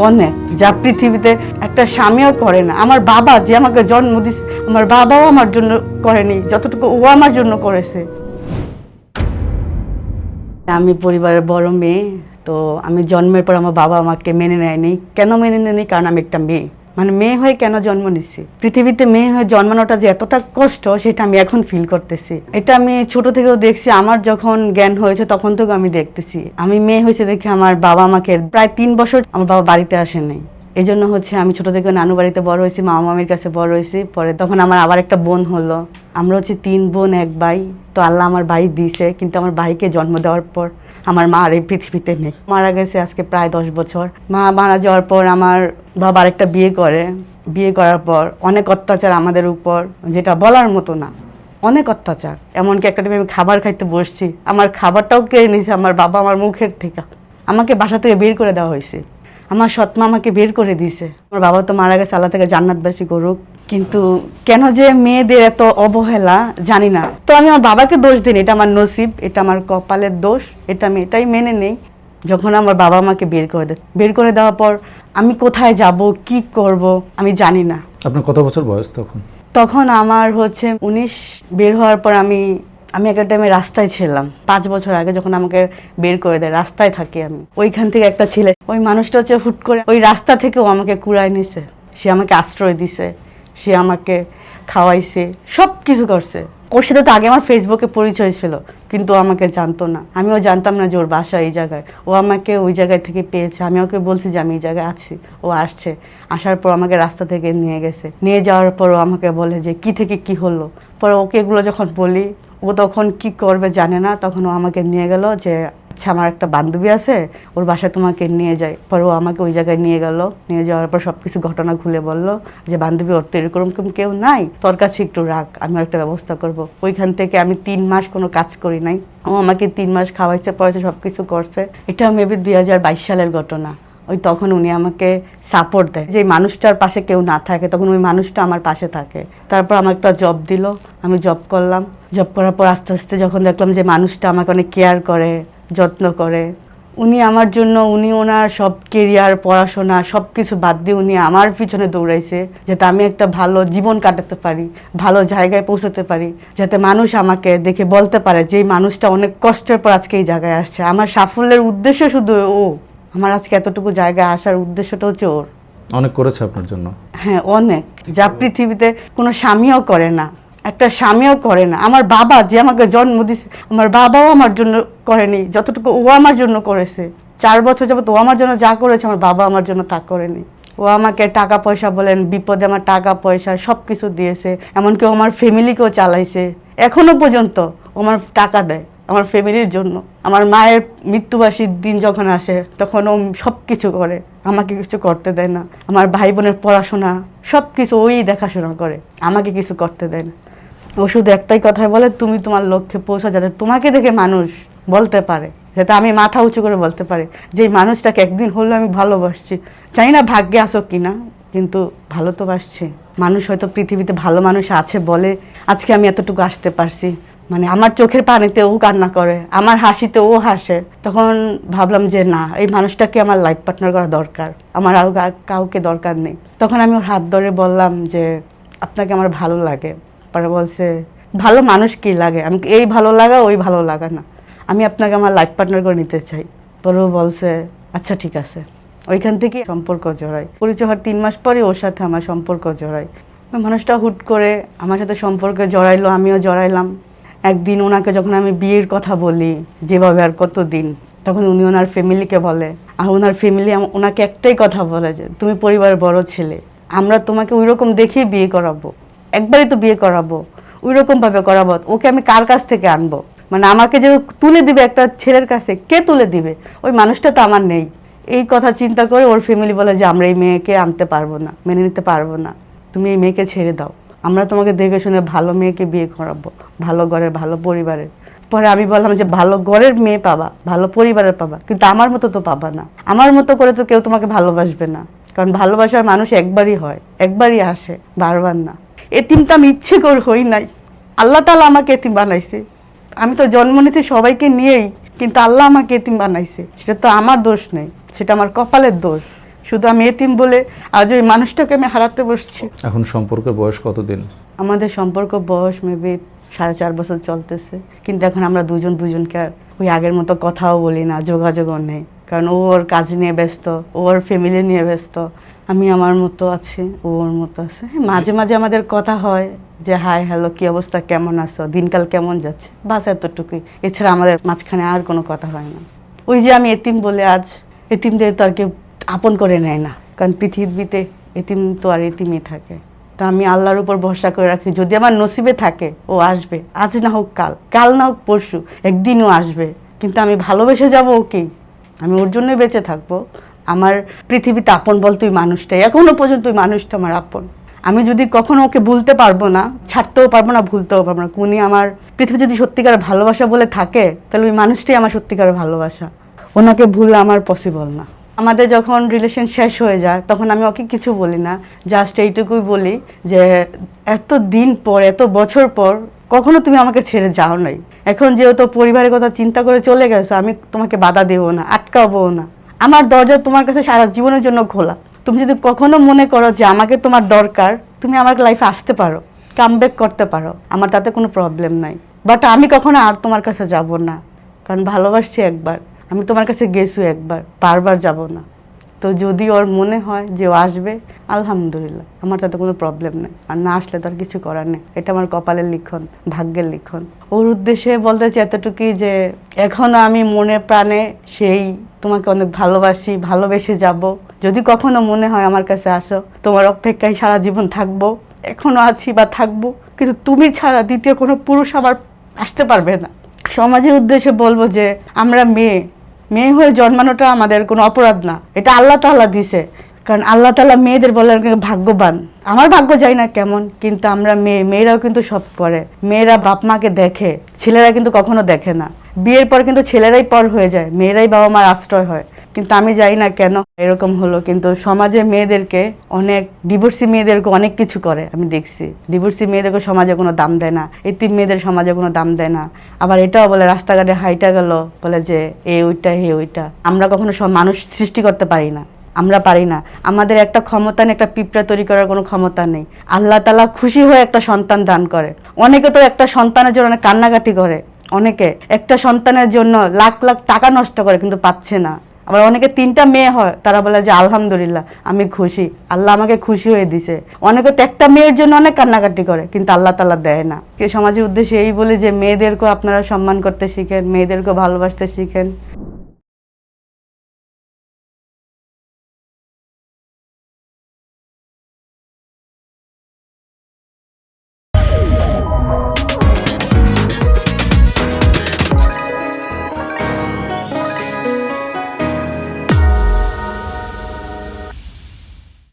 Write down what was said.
অনেক, যা পৃথিবীতে একটা স্বামীও করে না। আমার বাবা যে আমাকে জন্ম দিয়েছে, আমার বাবাও আমার জন্য করেনি যতটুকু ও আমার জন্য করেছে। আমি পরিবারের বড় মেয়ে, তো আমি জন্মের পর আমার বাবা আমাকে মেনে নেয়নি। কেন মেনে নেয়নি? কারণ আমি একটা মেয়ে। মানে মেয়ে হয়ে কেন জন্ম নিছি? পৃথিবীতে মেয়ে হয়ে জন্মানোটা যে এতটা কষ্ট, সেটা আমি এখন ফিল করতেছি। এটা আমি ছোট থেকেও দেখছি, আমার যখন জ্ঞান হয়েছে তখন থেকেও আমি দেখতেছি। আমি মেয়ে হয়েছে দেখে আমার বাবা আমাকে প্রায় 3 বছর আমার বাবা বাড়িতে আসেনি। এই জন্য আমি ছোট থেকে নানু বাড়িতে বড় হয়েছি, মামা মামির কাছে বড় হয়েছি। পরে তখন আমার আবার একটা বোন হলো। আমরা 3 বোন 1 ভাই। তো আল্লাহ আমার ভাই দিয়েছে, কিন্তু আমার ভাইকে জন্ম দেওয়ার পর আমার মা আর এই পৃথিবীতে নেই, মারা গেছে আজকে প্রায় 10 বছর। মা মারা যাওয়ার পর আমার বাবা আরেকটা বিয়ে করে। বিয়ে করার পর অনেক অত্যাচার আমাদের উপর, যেটা বলার মতো না। অনেক অত্যাচার, এমনকি একটা টাইমে আমি খাবার খাইতে বসছি, আমার খাবারটাও কেড়ে নিয়েছে আমার বাবা আমার মুখের থেকে। আমাকে বাসা থেকে বের করে দেওয়া হয়েছে, আমার সৎমা আমাকে বের করে দিয়েছে। আমার বাবা তো মারা গেছে, আল্লাহ থেকে জান্নাতবাসী করুক। কিন্তু কেন যে মেয়েদের এত অবহেলা জানি না। তো আমি আমার বাবাকে দোষ দিই, এটা আমার নসিব, এটা আমার কপালের দোষ, এটা আমি এটাই মেনে নেই। যখন আমার বাবা আমাকে বের করে দেওয়ার পর আমি কোথায় যাব, কি করব আমি জানি না। আপনার কত বছর বয়স তখন? তখন আমার 19। বের হওয়ার পর আমি একটা টাইমে রাস্তায় ছিলাম। 5 বছর আগে যখন আমাকে বের করে দেয়, রাস্তায় থাকি আমি। ওইখান থেকে একটা ছেলে, ওই মানুষটা হুট করে ওই রাস্তা থেকেও আমাকে কুড়ায় নিছে। সে আমাকে আশ্রয় দিছে, সে আমাকে খাওয়াইছে, সব কিছু করছে। ওর সাথে তো আগে আমার ফেসবুকে পরিচয় ছিল, কিন্তু আমাকে জানতো না। আমিও জানতাম না যে ওর বাসা এই জায়গায়। ও আমাকে ওই জায়গায় থেকে পেয়েছে। আমি ওকে বলছি যে আমি এই জায়গায় আছি। ও আসছে, আসার পর আমাকে রাস্তা থেকে নিয়ে গেছে। নিয়ে যাওয়ার পর ও আমাকে বলে যে কি থেকে কি হলো। পরে ওকে এগুলো যখন বলি, ও তখন কি করবে জানে না। তখন ও আমাকে নিয়ে গেল যে আচ্ছা আমার একটা বান্ধবী আছে, ওর বাসায় তোমাকে নিয়ে যায়। পরে ও আমাকে ওই জায়গায় নিয়ে গেল। নিয়ে যাওয়ার পর সবকিছু ঘটনা খুলে বললো যে বান্ধবী, ওর তো এরকম কেউ নাই, তোর কাছে একটু রাখ, আমি একটা ব্যবস্থা করব। ওইখান থেকে আমি 3 মাস কোনো কাজ করি নাই। ও আমাকে 3 মাস খাওয়াইছে, পড়াইছে, সবকিছু করছে। এটা মেবি 2022 সালের ঘটনা। ওই তখন উনি আমাকে সাপোর্ট দেয়, যে মানুষটার পাশে কেউ না থাকে তখন ওই মানুষটা আমার পাশে থাকে। তারপর আমার একটা জব দিল, আমি জব করলাম। জব করার পর আস্তে আস্তে যখন দেখলাম যে মানুষটা আমাকে অনেক কেয়ার করে, যত্ন করে, উনি আমার জন্য, উনি ওনার সব কেরিয়ার, পড়াশোনা সব কিছু বাদ দিয়ে উনি আমার পিছনে দৌড়াইছে, যাতে আমি একটা ভালো জীবন কাটাতে পারি, ভালো জায়গায় পৌঁছাতে পারি, যাতে মানুষ আমাকে দেখে বলতে পারে যে এই মানুষটা অনেক কষ্টের পর আজকে এই জায়গায় আসছে। আমার সাফল্যের উদ্দেশ্য শুধু ও, আমার আজকে এতটুকু জায়গায় আসার উদ্দেশ্যটা হচ্ছে ওর। অনেক করেছে আপনার জন্য। হ্যাঁ, অনেক, যা পৃথিবীতে কোনো স্বামীও করে না, একটা স্বামীও করে না। আমার বাবা যে আমাকে জন্ম দিয়েছে, আমার বাবাও আমার জন্য করেনি যতটুকু ও আমার জন্য করেছে। 4 বছর যাবত ও আমার জন্য যা করেছে, আমার বাবা আমার জন্য তা করেনি। ও আমাকে টাকা পয়সা বলেন, বিপদে আমার টাকা পয়সা সব কিছু দিয়েছে। এমনকি ও আমার ফ্যামিলিকেও চালাইছে, এখনো পর্যন্ত ও আমার টাকা দেয় আমার ফ্যামিলির জন্য। আমার মায়ের মৃত্যুবার্ষিকীর দিন যখন আসে তখন ও সব কিছু করে, আমাকে কিছু করতে দেয় না। আমার ভাই বোনের পড়াশোনা সব কিছু ওই দেখাশোনা করে, আমাকে কিছু করতে দেয় না। ও শুধু একটাই কথাই বলে, তুমি তোমার লক্ষ্যে পৌঁছা, যাতে তোমাকে দেখে মানুষ বলতে পারে, যাতে আমি মাথা উঁচু করে বলতে পারি যে এই মানুষটাকে একদিন হলেও আমি ভালোবাসছি। জানি না ভাগ্যে আসো কিনা, কিন্তু ভালো তো বাসছে। মানুষ হয়তো পৃথিবীতে ভালো মানুষ আছে বলে আজকে আমি এতটুকু আসতে পারছি। মানে আমার চোখের পানিতে ও কান্না করে, আমার হাসিতে ও হাসে। তখন ভাবলাম যে না, এই মানুষটাকে আমার লাইফ পার্টনার করা দরকার, আমার আর কাউকে দরকার নেই। তখন আমি ওর হাত ধরে বললাম যে আপনাকে আমার ভালো লাগে। পরে বলছে ভালো মানুষ কি লাগে, আমি এই ভালো লাগা ওই ভালো লাগা না, আমি আপনাকে আমার লাইফ পার্টনার করে নিতে চাই। পরে ও বলছে আচ্ছা ঠিক আছে। ওইখান থেকে সম্পর্ক জড়াই। পরিচয় হওয়ার 3 মাস পরে ওর সাথে আমার সম্পর্ক জড়াই। ওই মানুষটা হুট করে আমার সাথে সম্পর্কে জড়াইলো, আমিও জড়াইলাম। একদিন ওনাকে যখন আমি বিয়ের কথা বলি, যেভাবে আর কতদিন, তখন উনি ওনার ফ্যামিলিকে বলে, আর ওনার ফ্যামিলি ওনাকে একটাই কথা বলে যে তুমি পরিবারের বড় ছেলে, আমরা তোমাকে ওই রকম দেখেই বিয়ে করাবো, একবারই তো বিয়ে করাবো, ওই রকম ভাবে করাবো। ওকে আমি কার কাছ থেকে আনবো? মানে আমাকে যে তুলে দিবে একটা ছেলের কাছে, কে তুলে দিবে? ওই মানুষটা তো আমার নেই। এই কথা চিন্তা করে ওর ফ্যামিলি বলে যে আমরা এই মেয়েকে আনতে পারবো না, মেনে নিতে পারবো না, তুমি এই মেয়েকে ছেড়ে দাও, আমরা তোমাকে দেখে শুনে ভালো মেয়েকে বিয়ে করাবো, ভালো ঘরের ভালো পরিবারের। পরে আমি বললাম যে ভালো ঘরের মেয়ে পাবা, ভালো পরিবারের পাবা, কিন্তু আমার মতো তো পাবা না। আমার মতো করে তো কেউ তোমাকে ভালোবাসবে না, কারণ ভালোবাসার মানুষ একবারই হয়, একবারই আসে, বারবার না। এতিমটা আমি ইচ্ছে করে হই নাই, আল্লাহ তাআলা আমাকে এতিম বানাইছে। আমি তো জন্ম নিয়েছি সবাইকে নিয়েই, কিন্তু আল্লাহ আমাকে এতিম বানাইছে, সেটা তো আমার দোষ নেই, সেটা আমার কপালের দোষ। শুধু আমি এতিম বলে আজ ওই মানুষটাকে আমি হারাতে বসছি। এখন সম্পর্কের বয়স কতদিন? আমাদের সম্পর্ক বয়স মেবি 4.5 বছর চলতেছে, কিন্তু এখন আমরা দুজনকে আর ওই আগের মতো কথাও বলি না, যোগাযোগও নেই, কারণ ও ওর কাজ নিয়ে ব্যস্ত, ওর ফ্যামিলি নিয়ে ব্যস্ত, আমি আমার মতো আছি, ও ওর মতো আছে। হ্যাঁ, মাঝে মাঝে আমাদের কথা হয় যে হাই হ্যালো, কি অবস্থা, কেমন আছো, দিনকাল কেমন যাচ্ছে, বাস এতটুকুই। এছাড়া আমাদের মাঝখানে আর কোনো কথা হয় না। ওই যে আমি এতিম বলে আজ এতিমদের তো আর কেউ আপন করে নেয় না, কারণ পৃথিবীতে এতিম তো আর এতিমই থাকে। তা আমি আল্লাহর উপর ভরসা করে রাখি, যদি আমার নসিবে থাকে ও আসবে, আজ না হোক কাল, কাল না হোক পরশু, একদিনও আসবে। কিন্তু আমি ভালোবেসে যাব ওকেই, আমি ওর জন্যই বেঁচে থাকবো। আমার পৃথিবীতে আপন বলতে ওই মানুষটাই, এখনো পর্যন্ত ওই মানুষটা আমার আপন। আমি যদি কখনো ওকে ভুলতে পারবো না, ছাড়তেও পারবো না, ভুলতেও পারবো না। উনি আমার পৃথিবী যদি সত্যিকার ভালোবাসা বলে থাকে, তাহলে ওই মানুষটাই আমার সত্যিকার ভালোবাসা। ওনাকে ভুলা আমার পসিবল না। আমাদের যখন রিলেশন শেষ হয়ে যায় তখন আমি ওকে কিছু বলি না, জাস্ট এইটুকুই বলি যে এত দিন পর, এত বছর পর কখনো তুমি আমাকে ছেড়ে যাও নাই। এখন যেহেতু পরিবারের কথা চিন্তা করে চলে গেছো, আমি তোমাকে বাধা দেবো না, আটকাবো না। আমার দরজা তোমার কাছে সারা জীবনের জন্য খোলা। তুমি যদি কখনো মনে করো যে আমাকে তোমার দরকার, তুমি আমার লাইফে আসতে পারো, কামব্যাক করতে পারো, আমার তাতে কোনো প্রবলেম নাই। বাট আমি কখনো আর তোমার কাছে যাব না, কারণ ভালোবাসছি একবার, আমি তোমার কাছে গেছি একবার, বারবার যাব না। তো যদি ওর মনে হয় যে ও আসবে, আলহামদুলিল্লাহ, আমার তাতে কোনো প্রবলেম নেই। আর না আসলে তার কিছু করার নেই, এটা আমার কপালের লিখন, ভাগ্যের লিখন। ওর উদ্দেশ্যে বলতে চাই এতটুকুই যে এখনো আমি মনে প্রাণে সেই তোমাকে অনেক ভালোবাসি, ভালোবেসে যাব। যদি কখনো মনে হয় আমার কাছে আসো, তোমার অপেক্ষায় সারা জীবন থাকবো, এখনো আছি বা থাকবো, কিন্তু তুমি ছাড়া দ্বিতীয় কোনো পুরুষ আবার আসতে পারবে না। সমাজের উদ্দেশ্যে বলবো যে আমরা মেয়ে হয়ে জন্মানোটা আমাদের কোনো অপরাধ না, এটা আল্লাহ তাআলা দিছে। কারণ আল্লাহ তাআলা মেয়েদের বলেন ভাগ্যবান। আমার ভাগ্য যাই না কেমন, কিন্তু আমরা মেয়েরাও কিন্তু সব করে। মেয়েরা বাপ মাকে দেখে, ছেলেরা কিন্তু কখনো দেখে না। বিয়ের পর কিন্তু ছেলেরাই পর হয়ে যায়, মেয়েরাই বাবা মার আশ্রয় হয়। কিন্তু আমি জানি না কেন এরকম হলো, কিন্তু সমাজে মেয়েদেরকে অনেক, ডিভোর্সি মেয়েদেরকে অনেক কিছু করে আমি দেখছি। ডিভোর্সি মেয়েদেরকে সমাজে কোনো দাম দেয় না, এতিম মেয়েদের সমাজে কোনো দাম দেয় না। আবার এটাও বলে রাস্তাঘাটে হাইটা গেল, বলে যে এ ওইটা হে ওইটা। আমরা কখনো সব মানুষ সৃষ্টি করতে পারি না, আমরা পারি না। আমাদের একটা ক্ষমতা নেই, একটা পিঁপড়া তৈরি করার কোনো ক্ষমতা নেই। আল্লাহ তাআলা খুশি হয়ে একটা সন্তান দান করে। অনেকে তো একটা সন্তানের জন্য অনেক কান্নাকাটি করে, অনেকে একটা সন্তানের জন্য লাখ লাখ টাকা নষ্ট করে কিন্তু পাচ্ছে না। আবার অনেকে 3টা মেয়ে হয়, তারা বলে যে আলহামদুলিল্লাহ আমি খুশি, আল্লাহ আমাকে খুশি হয়ে দিছে। অনেকে তো একটা মেয়ের জন্য অনেক কান্নাকাটি করে, কিন্তু আল্লাহ তাআলা দেয় না। সমাজের উদ্দেশ্যে এই বলে যে মেয়েদেরকেও আপনারা সম্মান করতে শিখেন, মেয়েদেরকেও ভালোবাসতে শিখেন।